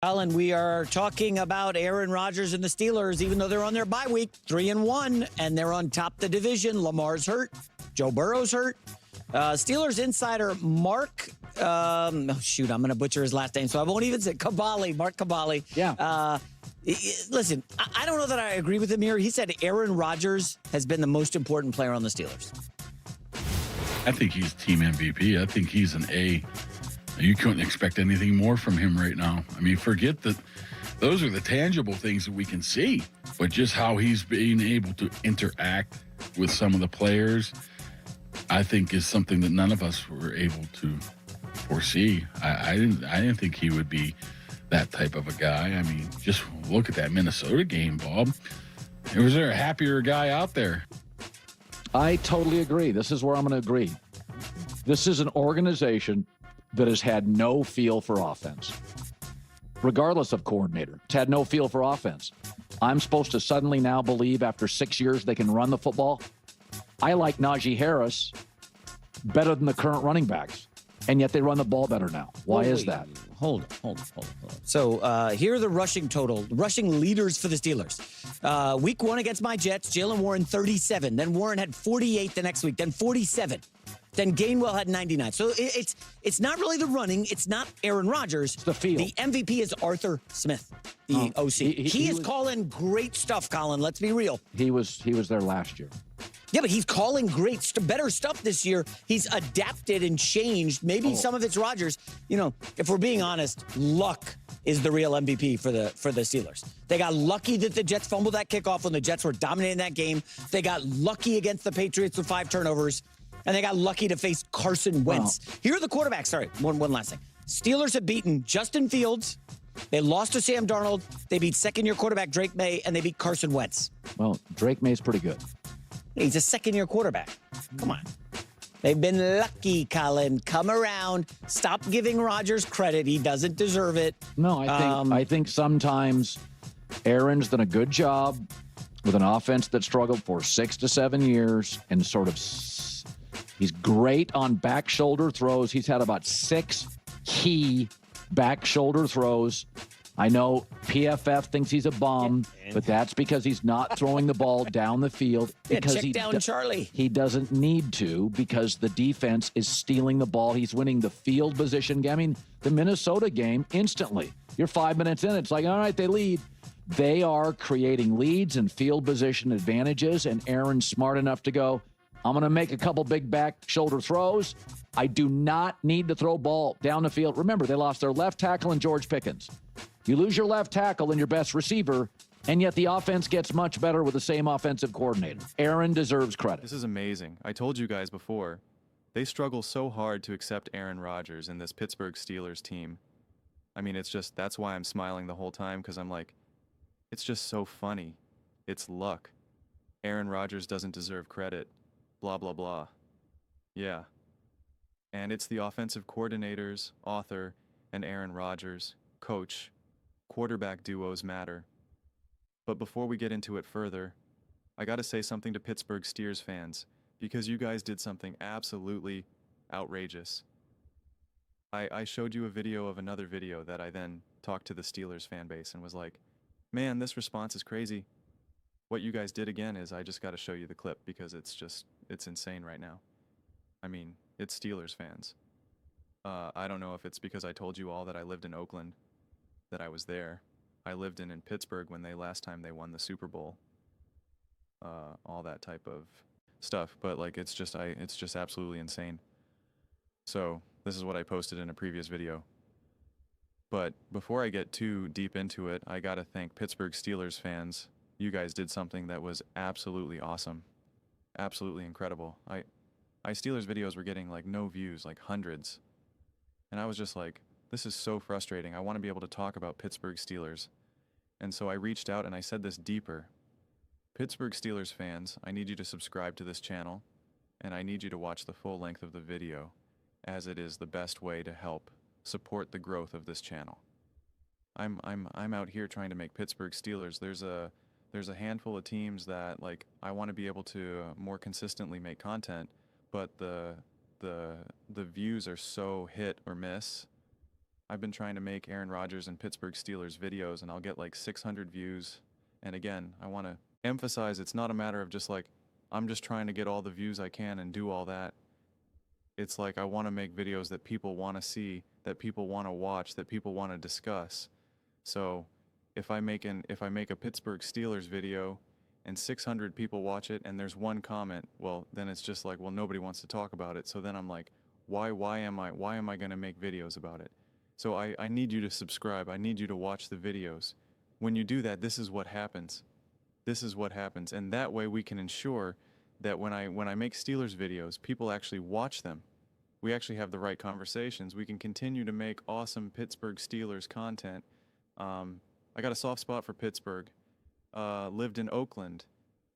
Colin, we are talking about Aaron Rodgers and the Steelers, even though they're on their bye week, 3-1, and they're on top of the division. Lamar's hurt. Joe Burrow's hurt. Steelers insider Mark, I'm going to butcher his last name, so I won't even say Cavalli, Mark Cavalli. Yeah. Listen, I don't know that I agree with him here. He said Aaron Rodgers has been the most important player on the Steelers. I think he's team MVP. I think he's an A. You couldn't expect anything more from him right now. I mean, forget that those are the tangible things that we can see, but just how he's being able to interact with some of the players, I think is something that none of us were able to foresee. I didn't think he would be that type of a guy. I mean, just look at that Minnesota game, Bob. Was there a happier guy out there? I totally agree. This is where I'm going to agree. This is an organization that has had no feel for offense, regardless of coordinator. It's had no feel for offense. I'm supposed to suddenly now believe after 6 years they can run the football? I like Najee Harris better than the current running backs, and yet they run the ball better now. Why is that? Hold on. So here are the rushing leaders for the Steelers. Week 1 against my Jets, Jalen Warren 37. Then Warren had 48 the next week, then 47. Then Gainwell had 99. So it's not really the running. It's not Aaron Rodgers. It's the field. The MVP is Arthur Smith, the OC. He is calling great stuff, Colin. Let's be real. He was there last year. Yeah, but he's calling better stuff this year. He's adapted and changed. Maybe some of it's Rodgers. You know, if we're being honest, luck is the real MVP for the Steelers. They got lucky that the Jets fumbled that kickoff when the Jets were dominating that game. They got lucky against the Patriots with 5 turnovers. And they got lucky to face Carson Wentz. Here are the quarterbacks. Sorry, one last thing. Steelers have beaten Justin Fields. They lost to Sam Darnold. They beat second-year quarterback Drake May, and they beat Carson Wentz. Well, Drake May's pretty good. He's a second-year quarterback. Come on. They've been lucky, Colin. Come around. Stop giving Rodgers credit. He doesn't deserve it. No, I think sometimes Aaron's done a good job with an offense that struggled for 6 to 7 years and sort of he's great on back shoulder throws. He's had about 6 key back shoulder throws. I know PFF thinks he's a bum, but that's because he's not throwing the ball down the field. Because check down Charlie. He doesn't need to because the defense is stealing the ball. He's winning the field position. I mean, the Minnesota game, instantly. You're 5 minutes in. It's like, all right, they lead. They are creating leads and field position advantages, and Aaron's smart enough to go, I'm going to make a couple big back shoulder throws. I do not need to throw ball down the field. Remember, they lost their left tackle and George Pickens. You lose your left tackle and your best receiver, and yet the offense gets much better with the same offensive coordinator. Aaron deserves credit. This is amazing. I told you guys before, they struggle so hard to accept Aaron Rodgers in this Pittsburgh Steelers team. I mean, it's just, that's why I'm smiling the whole time, because I'm like, it's just so funny. It's luck. Aaron Rodgers doesn't deserve credit. Blah, blah, blah. Yeah. And it's the offensive coordinators, author, and Aaron Rodgers, coach. Quarterback duos matter. But before we get into it further, I gotta say something to Pittsburgh Steelers fans, because you guys did something absolutely outrageous. I showed you a video of another video that I then talked to the Steelers fan base and was like, man, this response is crazy. What you guys did again is I just got to show you the clip because it's insane right now. I mean, it's Steelers fans. I don't know if it's because I told you all that I lived in Oakland, that I was there. I lived in Pittsburgh when last time they won the Super Bowl. All that type of stuff, but like it's just absolutely insane. So this is what I posted in a previous video. But before I get too deep into it, I got to thank Pittsburgh Steelers fans. You guys did something that was absolutely awesome. Absolutely incredible. I Steelers videos were getting like no views, like hundreds. And I was just like, this is so frustrating. I want to be able to talk about Pittsburgh Steelers. And so I reached out and I said this deeper. Pittsburgh Steelers fans, I need you to subscribe to this channel, and I need you to watch the full length of the video, as it is the best way to help support the growth of this channel. I'm out here trying to make Pittsburgh Steelers. There's a handful of teams that like I want to be able to more consistently make content, but the views are so hit or miss I've been trying to make Aaron Rodgers and Pittsburgh Steelers videos, and I'll get like 600 views. And again, I want to emphasize it's not a matter of just like, I'm just trying to get all the views I can and do all that. It's like I want to make videos that people want to see, that people want to watch, that people want to discuss. So if I make a Pittsburgh Steelers video and 600 people watch it and there's one comment, well, then it's just like, well, nobody wants to talk about it. So then I'm like, why am I going to make videos about it? So I need you to subscribe. I need you to watch the videos. When you do that, this is what happens. This is what happens. And that way we can ensure that when I make Steelers videos, people actually watch them. We actually have the right conversations. We can continue to make awesome Pittsburgh Steelers content. I got a soft spot for Pittsburgh. Lived in Oakland.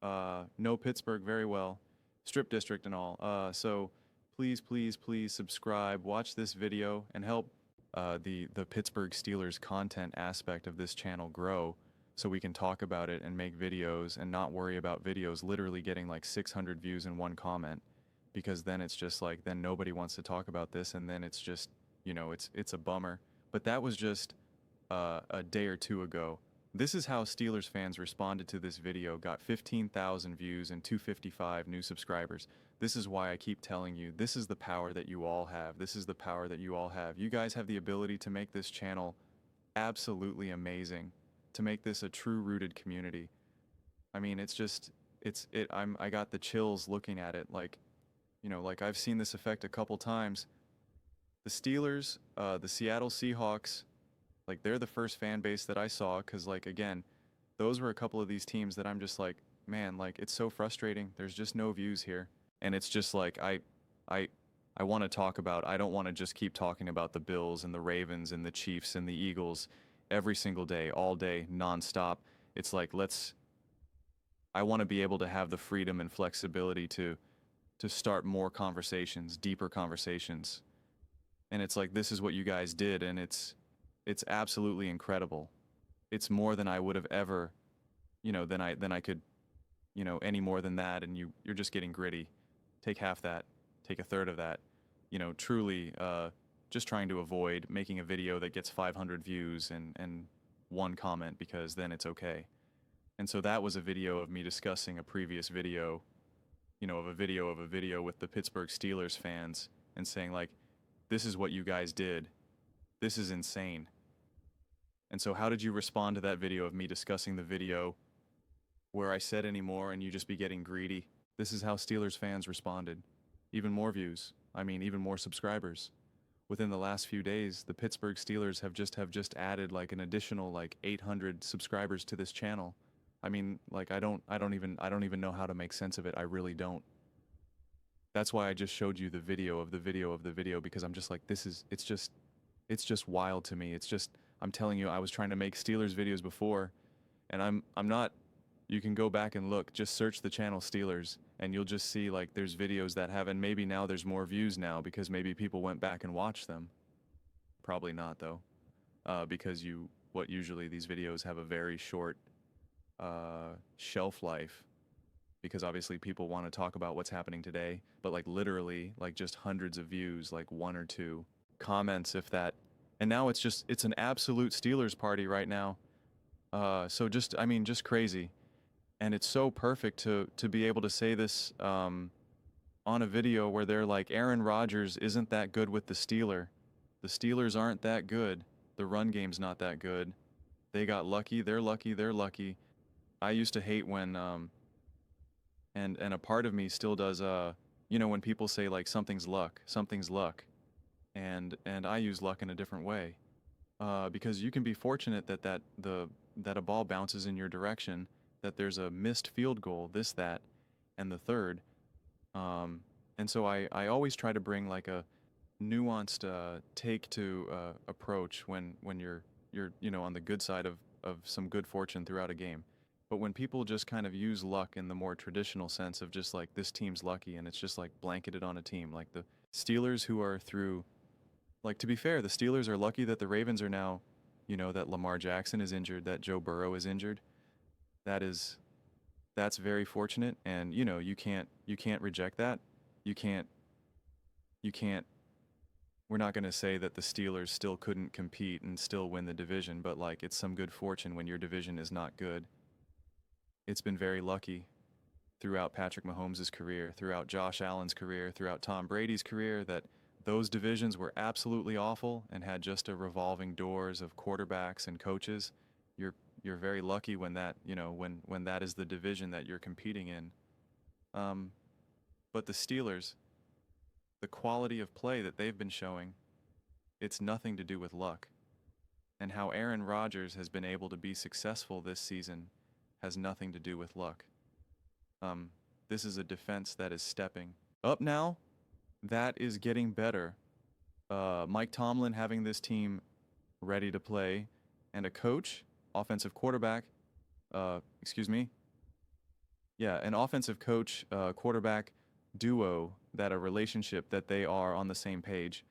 Know Pittsburgh very well. Strip district and all. So please, please, please subscribe. Watch this video and help the Pittsburgh Steelers content aspect of this channel grow, so we can talk about it and make videos and not worry about videos literally getting like 600 views in one comment, because then it's just like, then nobody wants to talk about this, and then it's just, you know, it's a bummer. But that was just a day or two ago. This is how Steelers fans responded to this video, got 15,000 views and 255 new subscribers. This is why I keep telling you, this is the power that you all have. This is the power that you all have. You guys have the ability to make this channel absolutely amazing, to make this a true rooted community. I mean, it's just, I got the chills looking at it. Like, you know, like I've seen this effect a couple times. The Steelers, the Seattle Seahawks, like they're the first fan base that I saw, because like, again, those were a couple of these teams that I'm just like, man, like it's so frustrating. There's just no views here. And it's just like, I want to talk about, I don't want to just keep talking about the Bills and the Ravens and the Chiefs and the Eagles every single day, all day, nonstop. It's like, I want to be able to have the freedom and flexibility to start more conversations, deeper conversations. And it's like, this is what you guys did, and it's absolutely incredible. It's more than I would have ever, you know, than I could, you know, any more than that. And you're just getting gritty. Take half that, take a third of that, you know, truly just trying to avoid making a video that gets 500 views and one comment, because then it's okay. And so that was a video of me discussing a previous video, you know, of a video with the Pittsburgh Steelers fans, and saying like, this is what you guys did. This is insane. And so how did you respond to that video of me discussing the video where I said anymore and you just be getting greedy? This is how Steelers fans responded. Even more views. I mean, even more subscribers. Within the last few days, the Pittsburgh Steelers have just added like an additional like 800 subscribers to this channel. I mean, like I don't even know how to make sense of it. I really don't. That's why I just showed you the video of the video of the video, because I'm just like, it's just wild to me. It's just, I'm telling you, I was trying to make Steelers videos before, and I'm not. You can go back and look, just search the channel Steelers, and you'll just see like there's videos that have, and maybe now there's more views now because maybe people went back and watched them. Probably not though, because usually these videos have a very short shelf life, because obviously people want to talk about what's happening today, but like literally like just hundreds of views, like 1 or 2 comments, if that. And now it's an absolute Steelers party right now. So just, I mean, just crazy. And it's so perfect to be able to say this on a video where they're like, Aaron Rodgers isn't that good with the Steelers. The Steelers aren't that good. The run game's not that good. They got lucky. They're lucky. They're lucky. I used to hate when, and a part of me still does, you know, when people say like something's luck. And I use luck in a different way. Because you can be fortunate that a ball bounces in your direction, that there's a missed field goal, this, that, and the third. And so I always try to bring like a nuanced take to approach when you're you know, on the good side of some good fortune throughout a game. But when people just kind of use luck in the more traditional sense of just like, this team's lucky, and it's just like blanketed on a team, like the Steelers, who are through, like, to be fair, the Steelers are lucky that the Ravens are now, you know, that Lamar Jackson is injured, that Joe Burrow is injured. That's very fortunate, and you know, you can't reject that. You can't we're not going to say that the Steelers still couldn't compete and still win the division, but like it's some good fortune when your division is not good. It's been very lucky throughout Patrick Mahomes' career, throughout Josh Allen's career, throughout Tom Brady's career, that those divisions were absolutely awful and had just a revolving doors of quarterbacks and coaches. You're very lucky when that, when that is the division that you're competing in. But the Steelers, the quality of play that they've been showing, it's nothing to do with luck. And how Aaron Rodgers has been able to be successful this season has nothing to do with luck. This is a defense that is stepping up now. That is getting better. Mike Tomlin having this team ready to play, and a coach, offensive quarterback, an offensive coach, quarterback duo, that a relationship that they are on the same page.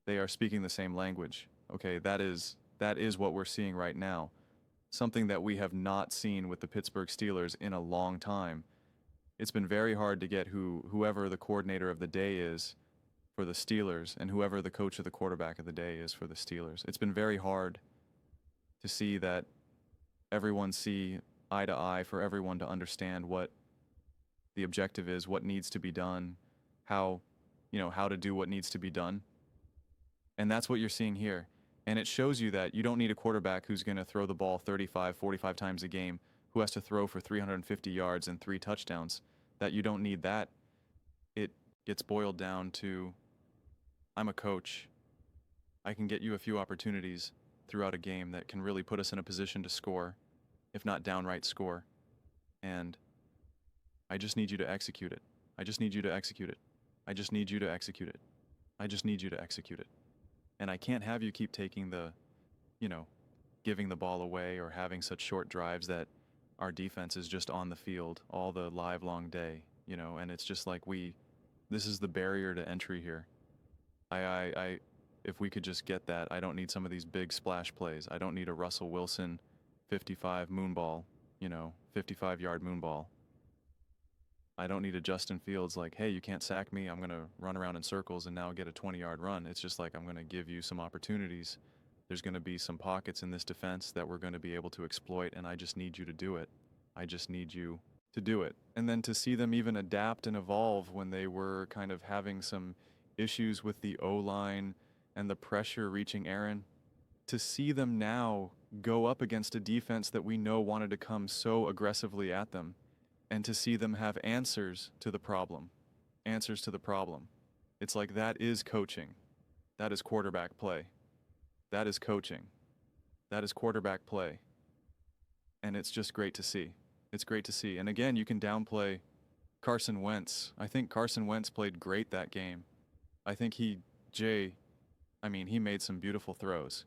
They are speaking the same language. Okay, that is what we're seeing right now. Something that we have not seen with the Pittsburgh Steelers in a long time. It's been very hard to get whoever the coordinator of the day is for the Steelers and whoever the coach of the quarterback of the day is for the Steelers. It's been very hard to see that everyone see eye to eye, for everyone to understand what the objective is, what needs to be done, how to do what needs to be done. And that's what you're seeing here. And it shows you that you don't need a quarterback who's going to throw the ball 35, 45 times a game, who has to throw for 350 yards and 3 touchdowns. That you don't need that. It gets boiled down to, I'm a coach. I can get you a few opportunities throughout a game that can really put us in a position to score, if not downright score. And I just need you to execute it. I just need you to execute it. I just need you to execute it. I just need you to execute it. And I can't have you keep taking giving the ball away or having such short drives that our defense is just on the field all the live long day, and it's just like this is the barrier to entry here. If we could just get that, I don't need some of these big splash plays. I don't need a Russell Wilson 55 moonball, 55-yard moonball. I don't need a Justin Fields like, hey, you can't sack me. I'm going to run around in circles and now get a 20-yard run. It's just like, I'm going to give you some opportunities. There's going to be some pockets in this defense that we're going to be able to exploit, and I just need you to do it. I just need you to do it. And then to see them even adapt and evolve when they were kind of having some issues with the O-line and the pressure reaching Aaron, to see them now go up against a defense that we know wanted to come so aggressively at them, and to see them have answers to the problem. Answers to the problem. It's like, that is coaching. That is quarterback play. That is coaching. That is quarterback play. And it's just great to see. It's great to see. And again, you can downplay Carson Wentz. I think Carson Wentz played great that game. I think he made some beautiful throws.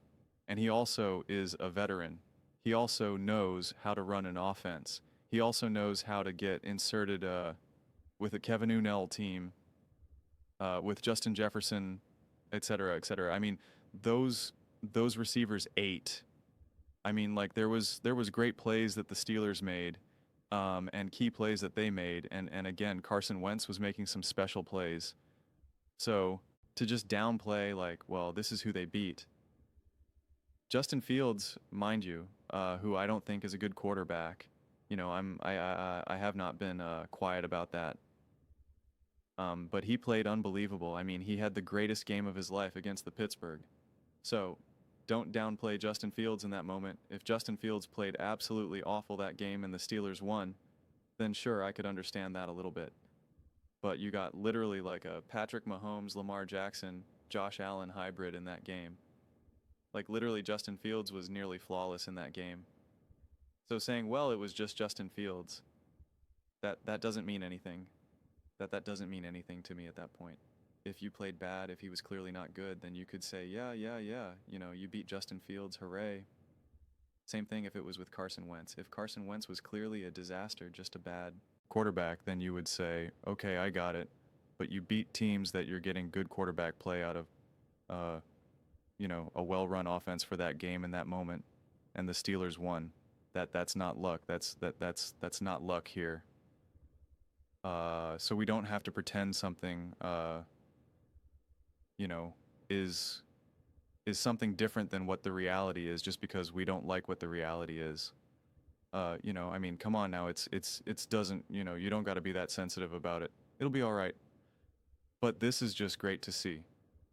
And he also is a veteran. He also knows how to run an offense. He also knows how to get inserted with a Kevin Unnell team, with Justin Jefferson, et cetera, et cetera. I mean, those receivers ate. I mean, like, there was great plays that the Steelers made, and key plays that they made, and again, Carson Wentz was making some special plays. So to just downplay, like, well, this is who they beat. Justin Fields, mind you, who I don't think is a good quarterback. I have not been quiet about that. But he played unbelievable. I mean, he had the greatest game of his life against the Pittsburgh. So don't downplay Justin Fields in that moment. If Justin Fields played absolutely awful that game and the Steelers won, then sure, I could understand that a little bit. But you got literally like a Patrick Mahomes, Lamar Jackson, Josh Allen hybrid in that game. Like, literally Justin Fields was nearly flawless in that game. So saying, well, it was just Justin Fields, that doesn't mean anything. That doesn't mean anything to me at that point. If you played bad, if he was clearly not good, then you could say, yeah, you beat Justin Fields, hooray. Same thing if it was with Carson Wentz. If Carson Wentz was clearly a disaster, just a bad quarterback, then you would say, okay, I got it. But you beat teams that you're getting good quarterback play out of, a well-run offense for that game in that moment, and the Steelers won. That's not luck. That's not luck here. So we don't have to pretend something, is something different than what the reality is, just because we don't like what the reality is. You know, I mean, come on now. It's doesn't, you know, you don't got to be that sensitive about it. It'll be all right. But this is just great to see.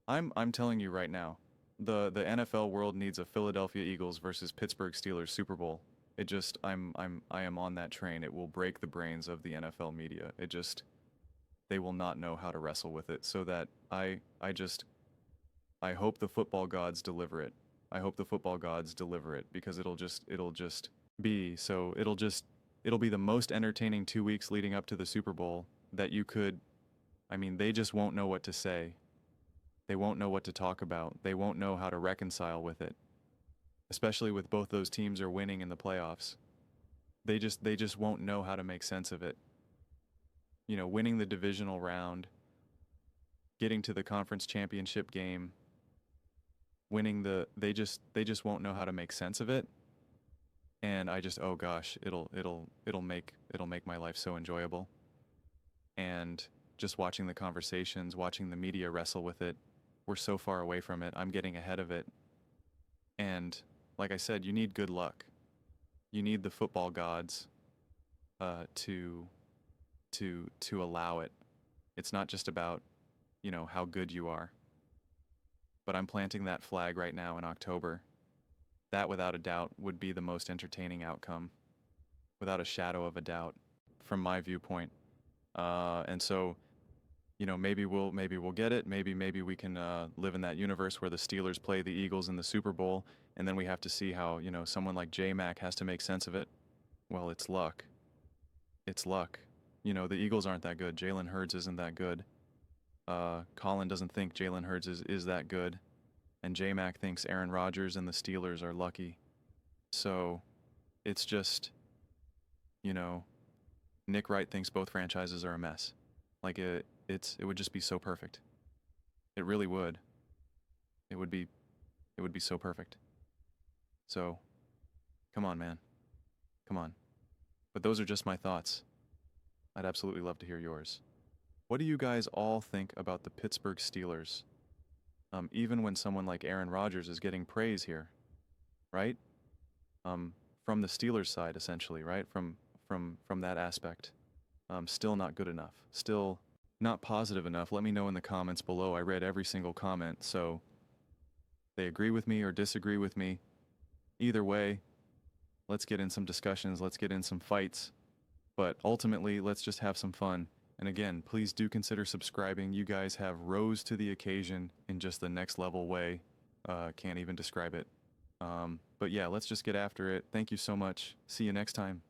I'm telling you right now, the NFL world needs a Philadelphia Eagles versus Pittsburgh Steelers Super Bowl. It just I am on that train. It will break the brains of the NFL media. It just, they will not know how to wrestle with it. So that I hope the football gods deliver it. I hope the football gods deliver it, because it'll be the most entertaining 2 weeks leading up to the Super Bowl that you could. I mean, they just won't know what to say. They won't know what to talk about. They won't know how to reconcile with it. Especially with both those teams are winning in the playoffs. They just won't know how to make sense of it. You know, winning the divisional round, getting to the conference championship game, they just won't know how to make sense of it. And I just, oh gosh, it'll make my life so enjoyable. And just watching the conversations, watching the media wrestle with it, we're so far away from it. I'm getting ahead of it. And like I said, you need good luck. You need the football gods to allow it. It's not just about, you know, how good you are. But I'm planting that flag right now in October. That, without a doubt, would be the most entertaining outcome, without a shadow of a doubt, from my viewpoint. And so, you know, maybe we'll get it. Maybe we can live in that universe where the Steelers play the Eagles in the Super Bowl, and then we have to see how, you know, someone like J-Mac has to make sense of it. Well, it's luck. It's luck. You know, the Eagles aren't that good. Jalen Hurts isn't that good. Colin doesn't think Jalen Hurts is that good. And J-Mac thinks Aaron Rodgers and the Steelers are lucky. So it's just, you know, Nick Wright thinks both franchises are a mess. Like, it would just be so perfect. It really would. It would be so perfect. So, come on, man. Come on. But those are just my thoughts. I'd absolutely love to hear yours. What do you guys all think about the Pittsburgh Steelers? Even when someone like Aaron Rodgers is getting praise here, right? From the Steelers side, essentially, right? From that aspect. Still not good enough. Still not positive enough. Let me know in the comments below. I read every single comment, so they agree with me or disagree with me. Either way, let's get in some discussions. Let's get in some fights. But ultimately, let's just have some fun. And again, please do consider subscribing. You guys have rose to the occasion in just the next level way. Can't even describe it. But yeah, let's just get after it. Thank you so much. See you next time.